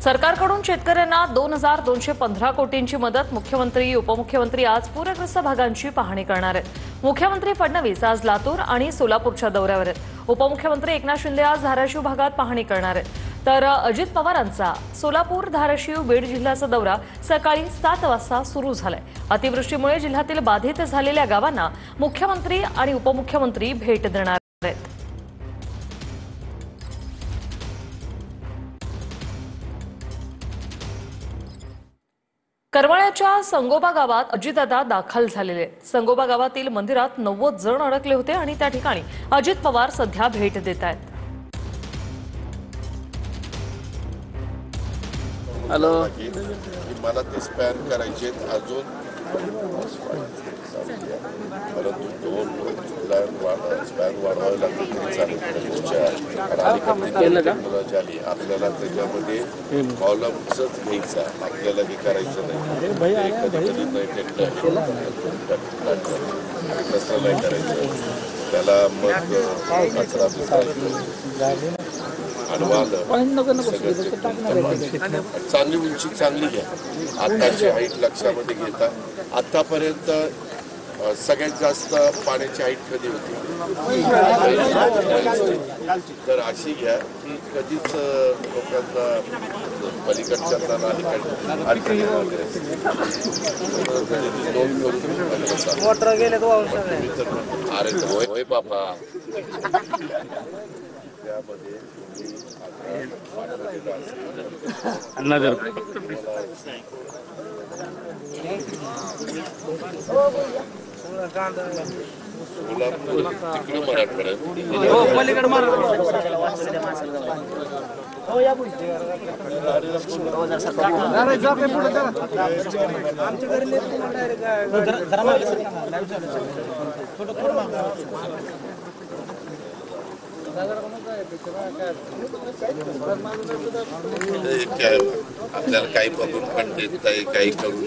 सरकारकडून शेतकऱ्यांना 2215 कोटींची मदत. मुख्यमंत्री उपमुख्यमंत्री आज पूरग्रस्त भागांची पाहणी करणार आहेत. मुख्यमंत्री फडणवीस आज लातूर आणि सोलापूरच्या दौऱ्यावर आहेत. उपमुख्यमंत्री एकनाथ शिंदे आज धाराशिव भागात पाहणी करणार आहेत. तर अजित पवारांचा सोलापूर, धाराशिव, बीड जिल्ह्याचा दौरा सकाळी 7 वाजता सुरू झालाय. अतिवृष्टीमुळे जिल्ह्यातील बाधित झालेल्या गावांना मुख्यमंत्री आणि उपमुख्यमंत्री भेट देणार आहेत. करमाळ्याच्या संगोबा गावात अजितदादा दाखल झालेले आहेत. संगोबा गावातील मंदिरात 90 जण अडकले होते आणि त्या ठिकाणी अजित पवार सध्या भेट देत आहेत. हॅलो, मला ते स्पॅन करायचे अजून, परंतु दोन स्पॅन वाढवावे लागतील तरी चालेल. टेक्नॉलॉजी आली, आपल्याला त्याच्यामध्ये कॉलमच घ्यायचा, आपल्याला हे करायचं नाही. कधी कधी तसं नाही करायचं. त्याला मग कचरा चांगली उंची चांगली घ्या. आताची हाईट लक्षामध्ये घेता. आतापर्यंत सगळ्यात जास्त पाण्याची हाईट कधी होती, तर अशी घ्या की कधीच लोकांना पलीकडच्या अरे होय बाबा. त्यामध्ये आपल्याला काही बघून पण देत नाही, काही करून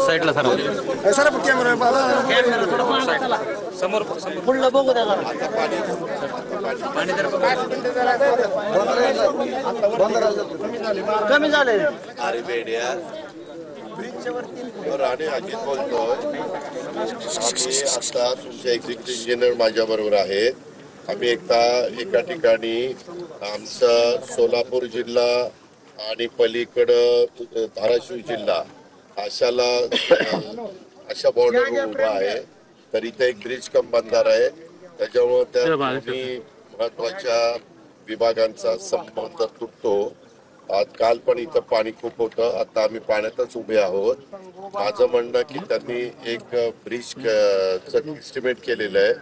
साईडला समोर बघू द्या. कमी झाले. अरे बेड्या राणे अजित बोलतोय. आम्ही आता तुमचे एक्झिक्युटिव्ह इंजिनियर माझ्या बरोबर आहेत. आम्ही एका ठिकाणी आमचा सोलापूर जिल्हा आणि पलीकडं धाराशिव जिल्हा अशा बॉर्डर उभा आहे. तर इथे एक ब्रिज कम बंधारा आहे. त्याच्यामुळे त्या दोन्ही महत्वाच्या विभागांचा संबंध तुटतो. आज काल पण इथं पाणी खूप होतं. आता आम्ही पाण्यातच उभे आहोत. माझं म्हणणं की त्यांनी एक ब्रिज एस्टिमेट केलेलं आहे,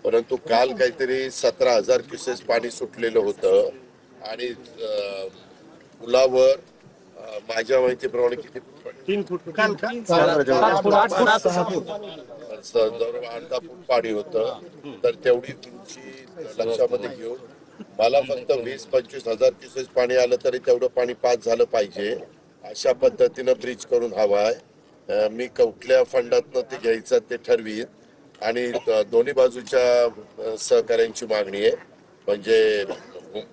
परंतु काल काहीतरी 17,000 क्युसेस पाणी सुटलेलं होतं आणि पुलावर माझ्या माहितीप्रमाणे किती 3 फूट अर्धा फूट पाणी होतं. तर तेवढी उंची लक्षामध्ये घेऊन मला फक्त 20-25 हजार क्युसेस पाणी आलं तरी तेवढं पाणी पास झालं पाहिजे. अशा पद्धतीनं ब्रिज करून हवा आहे. मी कुठल्या फंडातनं ते घ्यायचं ते ठरवीन आणि दोन्ही बाजूच्या सहकार्यांची मागणी आहे. म्हणजे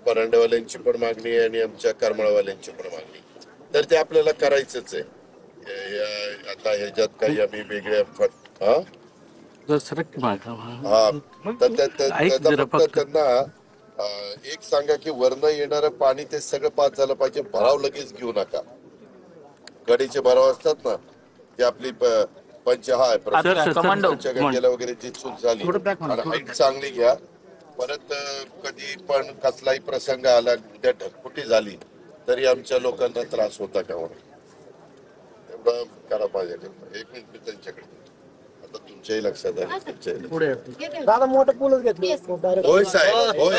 परांडेवाल्यांची पण मागणी आहे आणि आमच्या करमाळवाल्यांची पण मागणी. तर ते आपल्याला करायचंच आहे. आता ह्याच्यात काही आम्ही वेगळ्या फक्त त्यांना एक सांगा की वरनं येणारं पाणी ते सगळं पास झालं पाहिजे. भराव लगेच घेऊ नका. गडीचे भराव असतात ना, ते आपली गंगेला वगैरे जी चूक झाली, हाईट चांगली घ्या. परत कधी पण कसलाही प्रसंग आला, उद्या ढगफुटी झाली तरी आमच्या लोकांना त्रास होता का म्हणून एवढं करा पाहिजे. एक मिनिट मी त्यांच्याकडे आता तुमच्याही लक्षात आलं. दादा मोठं पूलच घेतलं. होय साहेब, होय.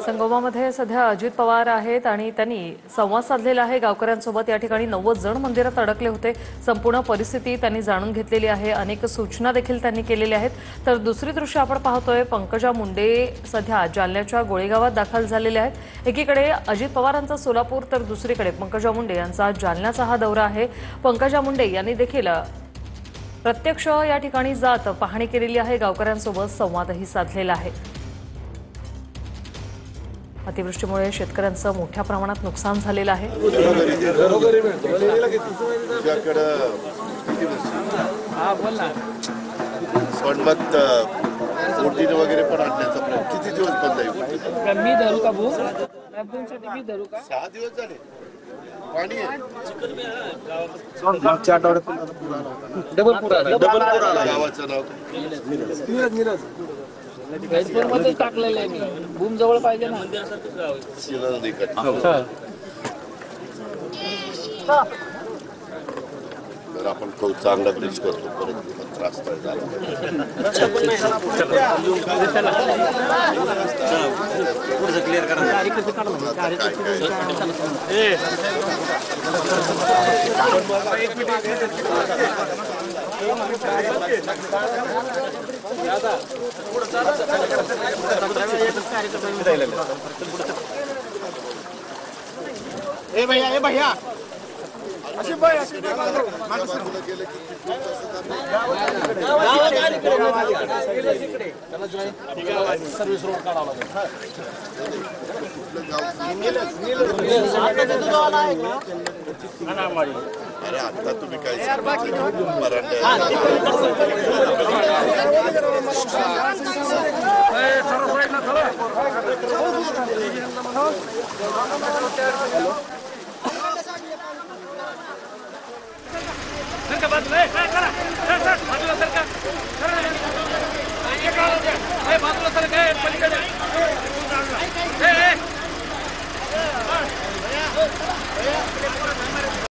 संगोबा गावामध्ये सध्या अजित पवार आहेत आणि त्यांनी संवाद साधलेला आहे गावकऱ्यांसोबत। या ठिकाणी 90 जण मंदिरात अडकले होते। संपूर्ण परिस्थिती त्यांनी जाणून घेतलेली आहे। अनेक सूचना देखील त्यांनी केलेल्या आहेत। तर दुसरी दृश्य आपण पाहतोय, पंकजा मुंडे सध्या जालन्याच्या गोळेगावात दाखल झालेले आहेत। एकीकडे अजित पवारांचा सोलापूर तर दुसरीकडे पंकजा मुंडे यांचा जालन्याचा हा दौरा आहे। पंकजा मुंडे यांनी देखील प्रत्यक्ष या ठिकाणी जात पाहणी केलेली आहे, गावकऱ्यांसोबत संवादही साधलेला आहे। अतिवृष्टीमुळे शेतकऱ्यांचं मोठ्या प्रमाणात नुकसान झालेलं आहे। पण मग बोटीने वगैरे पण आणण्याचा प्रयत्न किती दिवस बंद आहे? मी धरू का भाऊ? साठी मी धरू का? 6 दिवस झाले पाणी आहे। मागच्या आठवड्यात डबल पूर आला गावाचं नाव काय? मध्ये टाकलेलं आहे मी। भूम जवळ पाहिजे ना। शिलांदेकट. तर आपण खूप चांगला ब्रिज करतो, परत त्रास नाही ए भैया सर्व्हिस रोड काढावा अरे आता तुम्ही काय बाजूला